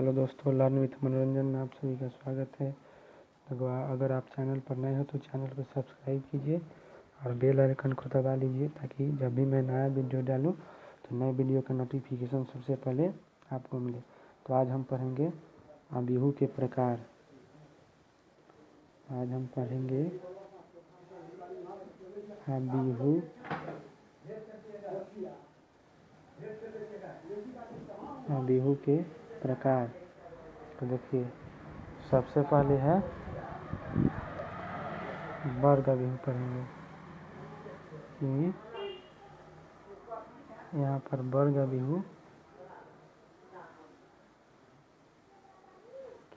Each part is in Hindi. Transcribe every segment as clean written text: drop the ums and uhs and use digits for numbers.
हेलो दोस्तों, लर्न विथ मनोरंजन में आप सभी का स्वागत है। अगर आप चैनल पर नए हो तो चैनल को सब्सक्राइब कीजिए और बेल आइकन को दबा लीजिए ताकि जब भी मैं नया वीडियो डालूं तो नए वीडियो का नोटिफिकेशन सबसे पहले आपको मिले। तो आज हम पढ़ेंगे अबिहू के प्रकार। आज हम पढ़ेंगे अबिहू अबिहू के प्रकार। तो देखिए, सबसे पहले है वर्ग अबिहू पढ़ेंगे कि यहाँ पर वर्ग अबिहू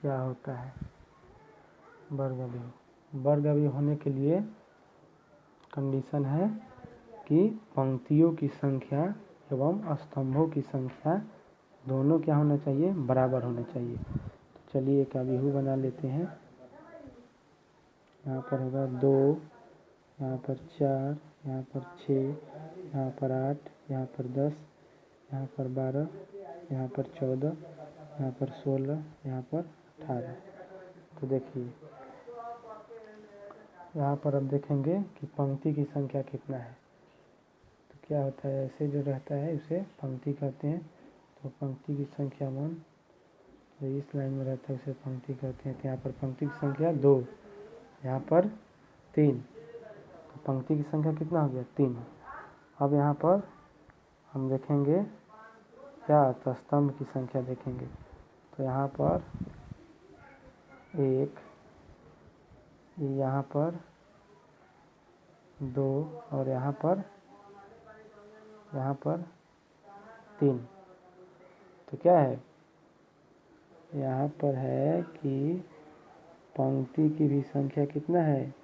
क्या होता है। वर्ग अबिहू होने के लिए कंडीशन है कि पंक्तियों की संख्या एवं स्तंभों की संख्या दोनों क्या होना चाहिए, बराबर होना चाहिए। तो चलिए एक अबिहू बना लेते हैं। यहाँ पर होगा 2, यहाँ पर 4, यहाँ पर 6, यहाँ पर 8, यहाँ पर 10, यहाँ पर 12, यहाँ पर 14, यहाँ पर 16, यहाँ पर 18। तो देखिए यहाँ पर अब देखेंगे कि पंक्ति की संख्या कितना है। तो क्या होता है, ऐसे जो रहता है उसे पंक्ति कहते हैं। तो पंक्ति की संख्या 1, तो इस लाइन में रहता है उसे पंक्ति कहते हैं। तो यहाँ पर पंक्ति की संख्या 2, यहाँ पर 3। तो पंक्ति की संख्या कितना हो गया, 3। अब यहाँ पर हम देखेंगे क्या, तो स्तंभ की संख्या देखेंगे। तो यहाँ पर 1, यहाँ पर 2 और यहाँ पर 3। तो क्या है, यहाँ पर है कि पंक्ति की भी संख्या कितना है,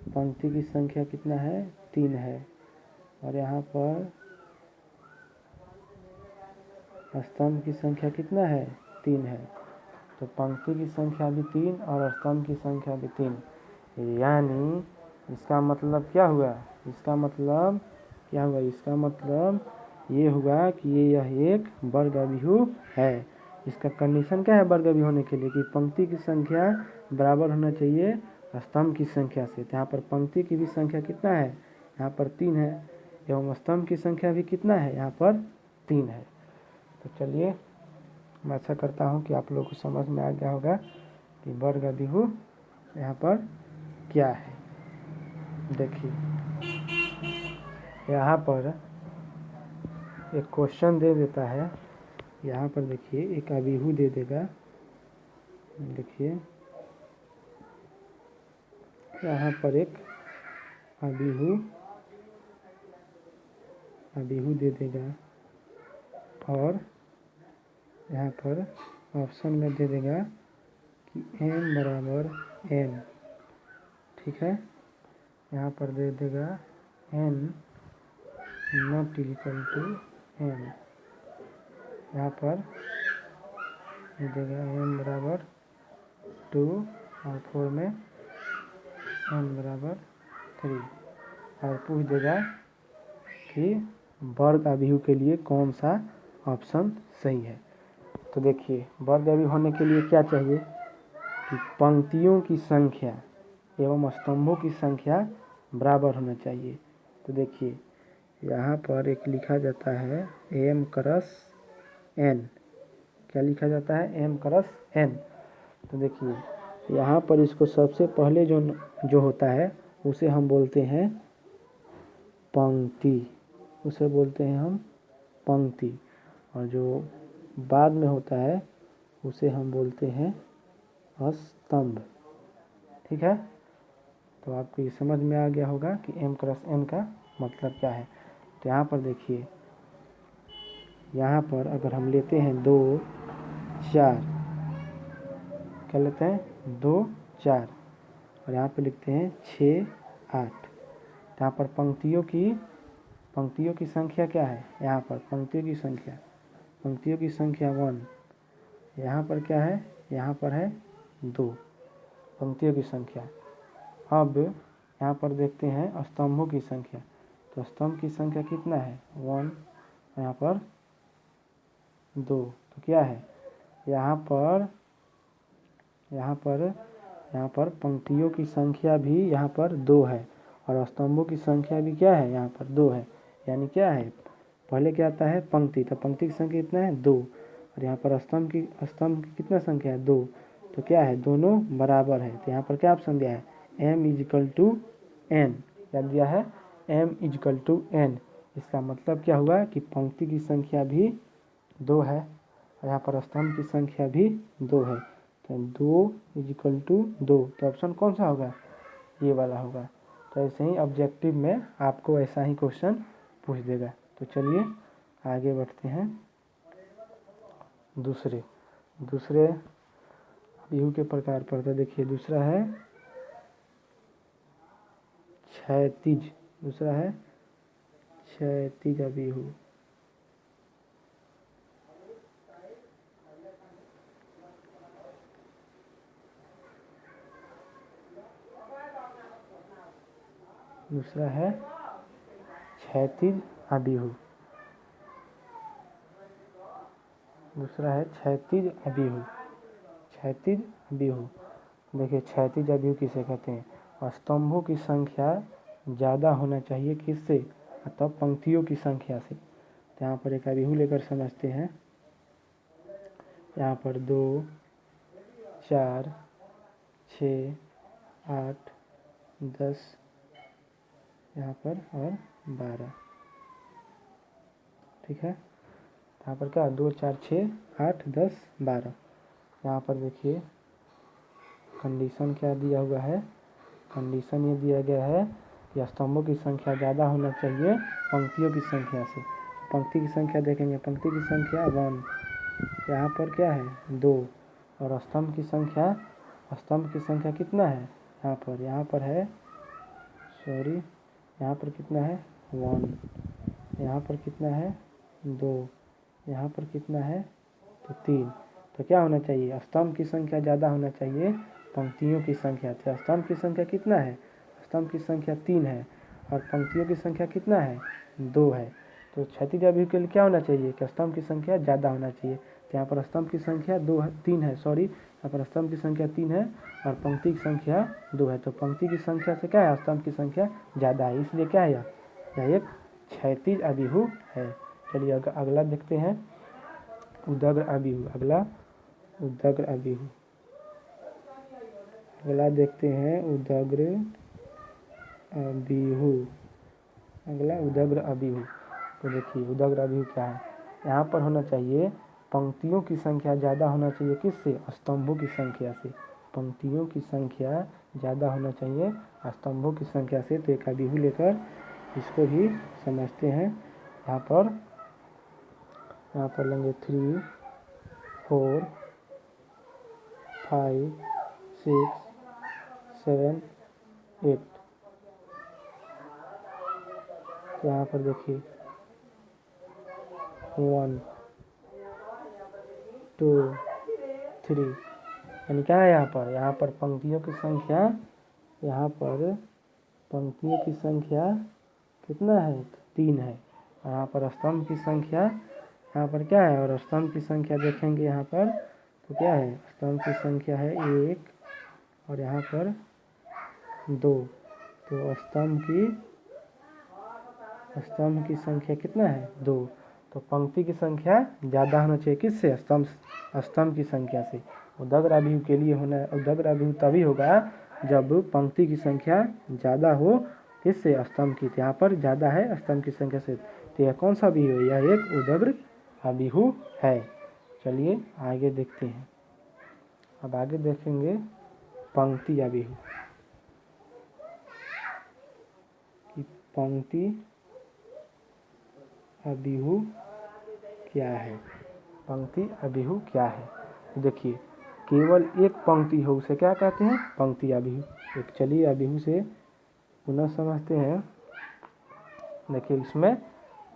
पंक्ति की संख्या कितना है, 3 है। और यहाँ पर स्तंभ की संख्या कितना है, 3 है। तो पंक्ति की संख्या भी 3 और स्तंभ की संख्या भी 3। यानी इसका मतलब क्या हुआ, इसका मतलब क्या हुआ, इसका मतलब ये हुआ कि यह एक वर्ग अबिहू है। इसका कंडीशन क्या है वर्ग अबिहू होने के लिए, कि पंक्ति की संख्या बराबर होना चाहिए स्तंभ की संख्या से। तो यहाँ पर पंक्ति की भी संख्या कितना है, यहाँ पर 3 है, एवं स्तंभ की संख्या भी कितना है, यहाँ पर 3 है। तो चलिए मैं आशा करता हूँ कि आप लोगों को समझ में आ गया होगा कि वर्ग अबिहू यहाँ पर क्या है। देखिए यहाँ पर एक क्वेश्चन दे देता है। यहाँ पर देखिए एक अबिहू दे देगा। देखिए यहाँ पर एक अबिहू दे देगा और यहाँ पर ऑप्शन में दे देगा कि m बराबर n। ठीक है, यहाँ पर दे देगा n not equal to m। यहाँ पर दे देगा m बराबर 2 और 4 में n बराबर 3 और पूछ देगा कि वर्ग अबिहू के लिए कौन सा ऑप्शन सही है। तो देखिए वर्ग अबिहू होने के लिए क्या चाहिए कि पंक्तियों की संख्या एवं स्तंभों की संख्या बराबर होना चाहिए। तो देखिए यहाँ पर एक लिखा जाता है m क्रॉस n। क्या लिखा जाता है, m क्रॉस n। तो देखिए यहाँ पर इसको सबसे पहले जो होता है उसे हम बोलते हैं पंक्ति, उसे बोलते हैं हम पंक्ति, और जो बाद में होता है उसे हम बोलते हैं स्तंभ। ठीक है, तो आपको ये समझ में आ गया होगा कि m क्रॉस n का मतलब क्या है। तो यहाँ पर देखिए, यहाँ पर अगर हम लेते हैं 2, 4, क्या लेते हैं 2, 4 और यहाँ पे लिखते हैं 6, 8। तो यहाँ पर पंक्तियों की संख्या क्या है, यहाँ पर पंक्तियों की संख्या 1। यहाँ पर क्या है, यहाँ पर है 2 पंक्तियों की संख्या। अब यहाँ पर देखते हैं स्तंभों की संख्या। तो स्तंभ की संख्या कितना है, 1, यहाँ पर 2। तो क्या है, यहाँ पर पंक्तियों की संख्या भी यहाँ पर 2 है और स्तंभों की संख्या भी क्या है, यहाँ पर 2 है। यानी क्या है, पहले क्या आता है पंक्ति, तो पंक्ति की संख्या कितना है 2, और यहाँ पर स्तंभ की कितना संख्या है 2, तो क्या है दोनों बराबर है। तो यहाँ पर क्या ऑप्शन दिया है m = n, क्या दिया है m = n। इसका मतलब क्या हुआ कि पंक्ति की संख्या भी 2 है और यहाँ पर स्तंभ की संख्या भी 2 है, तो 2 = 2, तो ऑप्शन कौन सा होगा, ये वाला होगा। तो ऐसे ही ऑब्जेक्टिव में आपको ऐसा ही क्वेश्चन पूछ देगा। तो चलिए आगे बढ़ते हैं। दूसरे बिहू के प्रकार पर, तो देखिए दूसरा है क्षैतिज, दूसरा है क्षैतिज बिहू। दूसरा है क्षैतिज बिहू, दूसरा है क्षैतिज बिहू। क्षैतिज बिहू, देखिए क्षैतिज बिहू किसे कहते हैं, स्तंभों की संख्या ज़्यादा होना चाहिए किससे, तब पंक्तियों की संख्या से। तो यहाँ पर एक बिहू लेकर समझते हैं। यहाँ पर 2, 4, 6, 8, 10 यहाँ पर और 12, ठीक है। यहाँ पर क्या 2, 4, 6, 8, 10, 12। यहाँ पर देखिए कंडीशन क्या दिया हुआ है, कंडीशन ये दिया गया है कि स्तंभों की संख्या ज़्यादा होना चाहिए पंक्तियों की संख्या से। पंक्ति की संख्या देखेंगे, पंक्ति की संख्या 1, यहाँ पर क्या है 2, और स्तंभ की संख्या कितना है, यहाँ पर है सॉरी, यहाँ पर कितना है 1, यहाँ पर कितना है 2, यहाँ पर कितना है तो 3। तो क्या होना चाहिए, स्तंभ की संख्या ज़्यादा होना चाहिए पंक्तियों की संख्या से। स्तंभ की संख्या कितना है, स्तंभ की संख्या 3 है और पंक्तियों की संख्या कितना है 2 है। तो क्षैतिज बिहू के लिए क्या होना चाहिए कि स्तंभ की संख्या ज़्यादा होना चाहिए। तो यहाँ पर स्तंभ की संख्या 3 है, सॉरी यहाँ पर स्तंभ की संख्या 3 है और पंक्ति की संख्या 2 है। तो पंक्ति की संख्या से क्या है स्तंभ की संख्या ज़्यादा है, इसलिए क्या है यह एक क्षैतिज बिहू है। चलिए अगला देखते हैं उदग्र बिहू। अगला उदग्र बिहू, अगला देखते हैं उदग्र बिहू। अगला उदग्र बिहू, तो देखिए उदग्र बिहू क्या है, यहाँ पर होना चाहिए पंक्तियों की संख्या ज़्यादा होना चाहिए किससे, स्तंभों की संख्या से। पंक्तियों की संख्या ज़्यादा होना चाहिए स्तंभों की संख्या से। तो एक बिहू लेकर इसको भी समझते हैं। यहाँ पर लेंगे 3, 4, 5, 6, 7, 8। तो यहाँ पर देखिए 1, 2, 3, यानी क्या है यहाँ पर पंक्तियों की संख्या, यहाँ पर पंक्तियों की संख्या कितना है 3 है। और यहाँ पर स्तंभ की संख्या यहाँ पर क्या है, और स्तंभ की संख्या देखेंगे यहाँ पर तो क्या है, स्तंभ की संख्या है 1 और यहाँ पर 2। तो स्तंभ की संख्या कितना है 2। तो पंक्ति की संख्या ज़्यादा होना चाहिए किससे, स्तंभ की संख्या से। उदग्र बिहू के लिए होना, उदग्र बिहू तभी होगा जब पंक्ति की संख्या ज़्यादा हो किससे, स्तंभ की। यहाँ पर ज़्यादा है स्तंभ की संख्या से, तो यह कौन सा बिहू है, यह एक उदग्र बिहू है। चलिए आगे देखते हैं। अब आगे देखेंगे पंक्ति बिहू कि पंक्ति बिहू क्या है, पंक्ति बिहू क्या है। देखिए केवल एक पंक्ति हो उसे क्या कहते हैं, पंक्ति बिहू। एक चलिए बिहू से पुनः समझते हैं। देखिए इसमें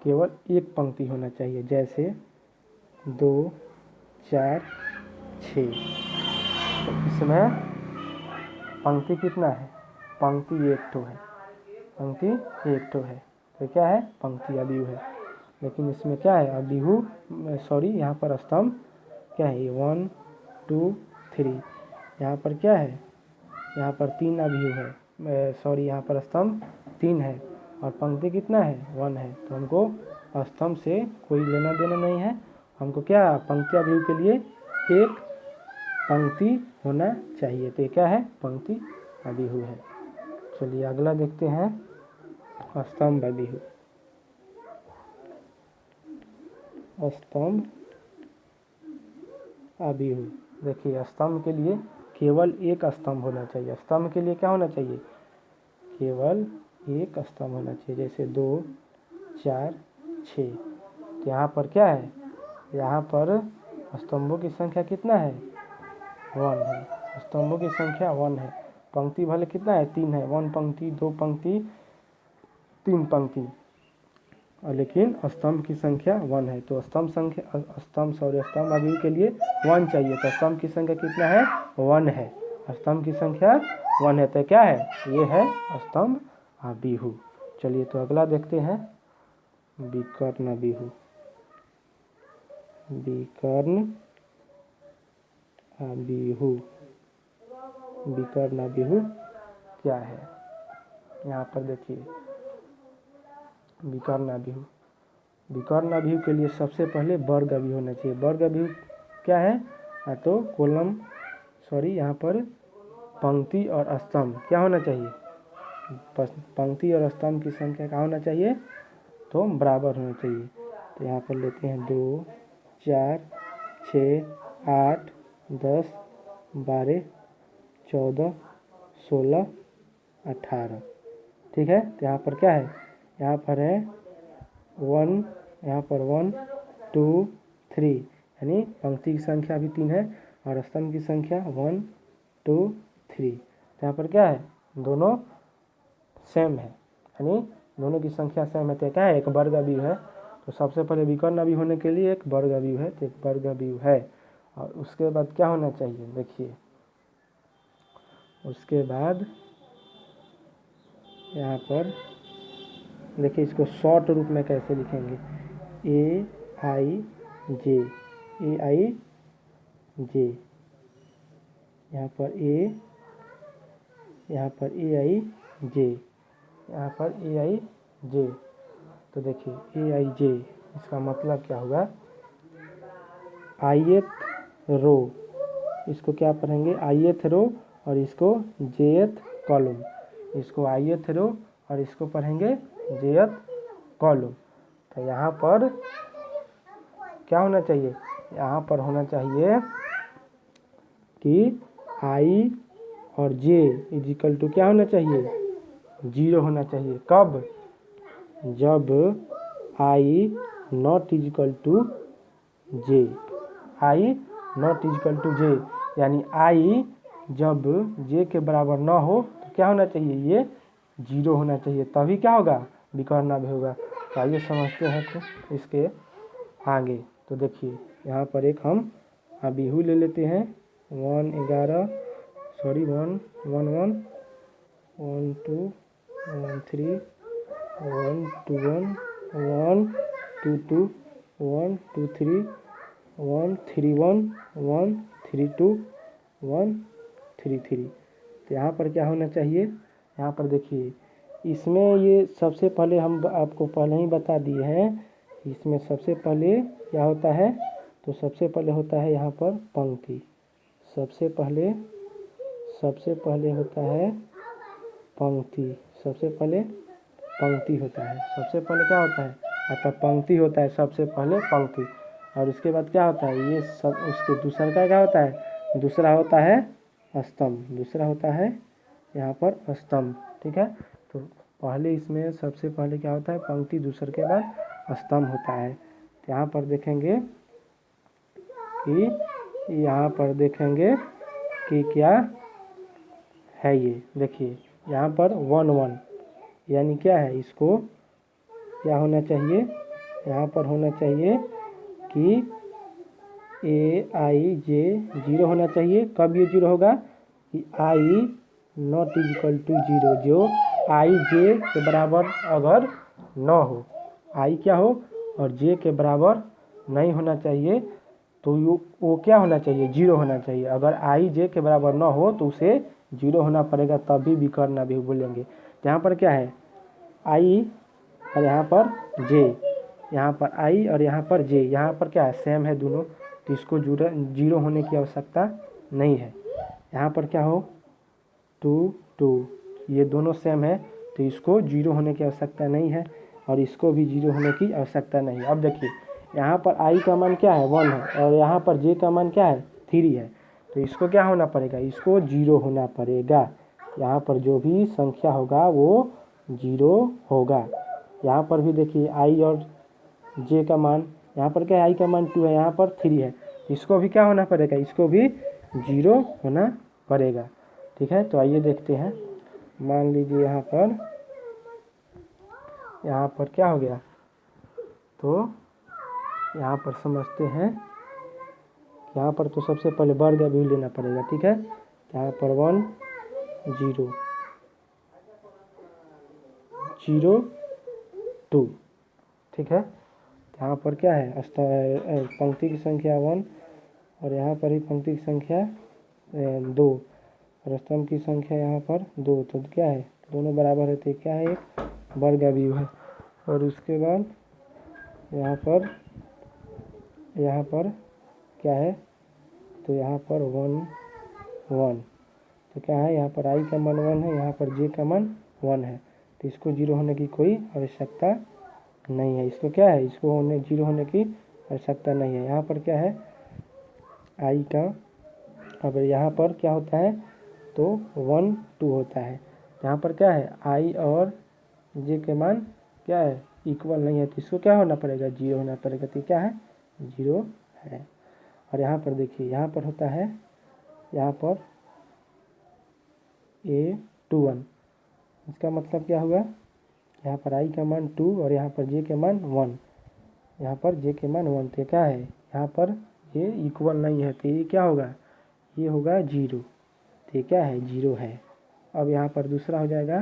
केवल एक पंक्ति होना चाहिए, जैसे 2, 4, 6। तो इसमें पंक्ति कितना है, पंक्ति 1 ठो है, पंक्ति 1 ठो है, तो क्या है पंक्ति बिहू है। लेकिन इसमें क्या है बिहू, सॉरी यहाँ पर स्तंभ क्या है, 1 2 3। यहाँ पर क्या है, यहाँ पर 3 अवयव है, सॉरी यहाँ पर स्तंभ 3 है और पंक्ति कितना है, 1 है। तो हमको स्तंभ से कोई लेना देना नहीं है, हमको क्या पंक्ति अवयव के लिए एक पंक्ति होना चाहिए। तो ये क्या है, पंक्ति अवयव है। चलिए अगला देखते हैं, स्तंभ अवयव। स्तंभ अवयव, देखिए स्तंभ के लिए केवल एक स्तंभ होना चाहिए। स्तंभ के लिए क्या होना चाहिए, केवल एक स्तंभ होना चाहिए। जैसे 2 4 6। तो यहाँ पर क्या है, यहाँ पर स्तंभों की संख्या कितना है, 1 है। स्तंभों की संख्या 1 है। पंक्ति भले कितना है, 3 है, 1 पंक्ति 2 पंक्ति 3 पंक्ति, और लेकिन स्तंभ की संख्या 1 है। तो स्तंभ अवयव के लिए 1 चाहिए। तो स्तंभ की संख्या कितना है, 1 है। स्तंभ की संख्या 1 है, तो क्या है, ये है स्तंभ अवयव। चलिए तो अगला देखते हैं, विकर्ण अवयव। विकर्ण अवयव, विकर्ण अवयव क्या है, यहाँ पर देखिए विकर्ण अवयव। विकर्ण अवयव के लिए सबसे पहले वर्ग अवयव होना चाहिए। वर्ग अवयव क्या है, तो कॉलम सॉरी यहाँ पर पंक्ति और स्तंभ क्या होना चाहिए, पंक्ति और स्तंभ की संख्या क्या होना चाहिए, तो बराबर होना चाहिए। तो यहाँ पर लेते हैं 2 4 6 8 10 12 14 16 18। ठीक है। तो यहाँ पर क्या है, यहाँ पर है 1, यहाँ पर 1 2 3, यानी पंक्ति की संख्या भी 3 है और स्तंभ की संख्या 1 2 3। तो यहाँ पर क्या है, दोनों सेम है, यानी दोनों की संख्या सेम है। तो क्या है, एक वर्ग अवयव है। तो सबसे पहले विकर्ण अवयव होने के लिए एक वर्ग अवयव है, तो एक वर्ग अवयव है। और उसके बाद क्या होना चाहिए, देखिए उसके बाद यहाँ पर देखिए इसको शॉर्ट रूप में कैसे लिखेंगे, AIJ, AIJ, यहाँ पर यहाँ पर AIJ, यहाँ पर AIJ। तो देखिए AIJ इसका मतलब क्या होगा, ith रो, इसको क्या पढ़ेंगे, ith रो, और इसको jth कॉलम, इसको ith रो और इसको पढ़ेंगे jth कॉलम। तो यहाँ पर क्या होना चाहिए, यहाँ पर होना चाहिए कि I और J इजिकल टू क्या होना चाहिए, 0 होना चाहिए। कब, जब I not equal to J, I not equal to J, यानी I जब J के बराबर ना हो तो क्या होना चाहिए, ये 0 होना चाहिए, तभी क्या होगा, विकर्ण अवयव होगा। तो आइए समझते हैं तो इसके आगे। तो देखिए यहाँ पर एक हम अवयव ले लेते हैं, 1 11 सॉरी 1 1 1 1 2 1 3 1 2 1 1 2 2 1 2 3 1 3 1 1 3 2 1 3 3। तो यहाँ पर क्या होना चाहिए, यहाँ पर देखिए इसमें ये सबसे पहले हम आपको पहले ही बता दिए हैं, इसमें सबसे पहले क्या होता है, तो सबसे पहले होता है यहाँ पर पंक्ति, सबसे पहले होता है पंक्ति, सबसे पहले पंक्ति होता है, सबसे पहले क्या होता है, अतः पंक्ति होता है, सबसे पहले पंक्ति। और उसके बाद क्या होता है, ये सब उसके दूसरा का क्या होता है, दूसरा होता है स्तंभ, दूसरा होता है यहाँ पर स्तंभ। ठीक है। तो पहले इसमें सबसे पहले क्या होता है, पंक्ति, दूसरे के बाद स्तंभ होता है। तो यहाँ पर देखेंगे कि यहाँ पर देखेंगे कि क्या है, ये देखिए यहाँ पर 1 1, यानी क्या है, इसको क्या होना चाहिए, यहाँ पर होना चाहिए कि AIJ 0 होना चाहिए। कब ये 0 होगा, कि I नॉट इजिकल टू 0, जो IJ के बराबर अगर न हो, I क्या हो और J के बराबर नहीं होना चाहिए, तो वो क्या होना चाहिए, 0 होना चाहिए। अगर आई जे के बराबर ना हो तो उसे 0 होना पड़ेगा, तभी विकर्ण अभी बोलेंगे। यहाँ पर क्या है, आई और यहाँ पर जे, यहाँ पर आई और यहाँ पर जे, यहाँ पर क्या है, सेम है दोनों, तो इसको 0 होने की आवश्यकता नहीं है। यहाँ पर क्या हो 2 2, ये दोनों सेम है तो इसको 0 होने की आवश्यकता नहीं है, और इसको भी 0 होने की आवश्यकता नहीं है। अब देखिए यहाँ पर आई का मान क्या है 1 है, और यहाँ पर जे का मान क्या है 3 है, तो इसको क्या होना पड़ेगा, इसको 0 होना पड़ेगा। यहाँ पर जो भी संख्या होगा वो 0 होगा। यहाँ पर भी देखिए आई और जे का मान, यहाँ पर क्या है, आई का मान 2 है, यहाँ पर 3 है, इसको भी क्या होना पड़ेगा, इसको भी 0 होना पड़ेगा। ठीक है, तो आइए देखते हैं। मान लीजिए यहाँ पर क्या हो गया, तो यहाँ पर समझते हैं। यहाँ पर तो सबसे पहले वर्ग भी लेना पड़ेगा। ठीक है, यहाँ पर 1 0 0 2। ठीक है, यहाँ पर क्या है, पंक्ति की संख्या 1 और यहाँ पर ही पंक्ति की संख्या 2 और स्तंभ की संख्या यहाँ पर 2, तो क्या है, दोनों बराबर है, तो क्या है, एक वर्ग अवयव है। और उसके बाद यहाँ पर क्या है, तो यहाँ पर 1 1, तो क्या है, यहाँ पर आई का मान 1 है, यहाँ पर जे का मान 1 है, तो इसको 0 होने की कोई आवश्यकता नहीं है। इसको क्या है, इसको 0 होने की आवश्यकता नहीं है। यहाँ पर क्या है, आई का, अब यहाँ पर क्या होता है, तो 1 2 होता है। यहाँ पर क्या है, आई और जे के मान क्या है, इक्वल नहीं है, तो इसको क्या होना पड़ेगा, 0 होना पड़ेगा, तो क्या है 0 है। और यहाँ पर देखिए, यहाँ पर होता है, यहाँ पर A21, इसका मतलब क्या हुआ, यहाँ पर आई का मान 2 और यहाँ पर जे के मान 1, यहाँ पर जे के मान 1, तो क्या है, यहाँ पर ये इक्वल नहीं है, तो ये क्या होगा, ये होगा 0, तो ये क्या है 0 है। अब यहाँ पर दूसरा हो जाएगा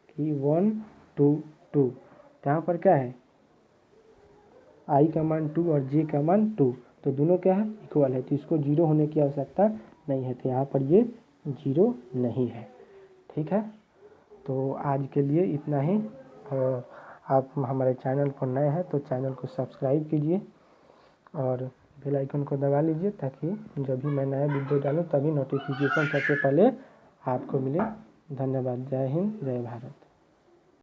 कि 1 2 2, तो यहाँ पर क्या है, आई का मान 2 और जे का मान 2, तो दोनों क्या है इक्वल है, तो इसको 0 होने की आवश्यकता नहीं है, तो यहाँ पर ये 0 नहीं है। ठीक है, तो आज के लिए इतना ही। आप हमारे चैनल पर नए हैं तो चैनल को सब्सक्राइब कीजिए और बेल आइकन को दबा लीजिए, ताकि जब भी मैं नया वीडियो डालूँ तभी नोटिफिकेशन सबसे पहले आपको मिले। धन्यवाद। जय हिंद, जय भारत।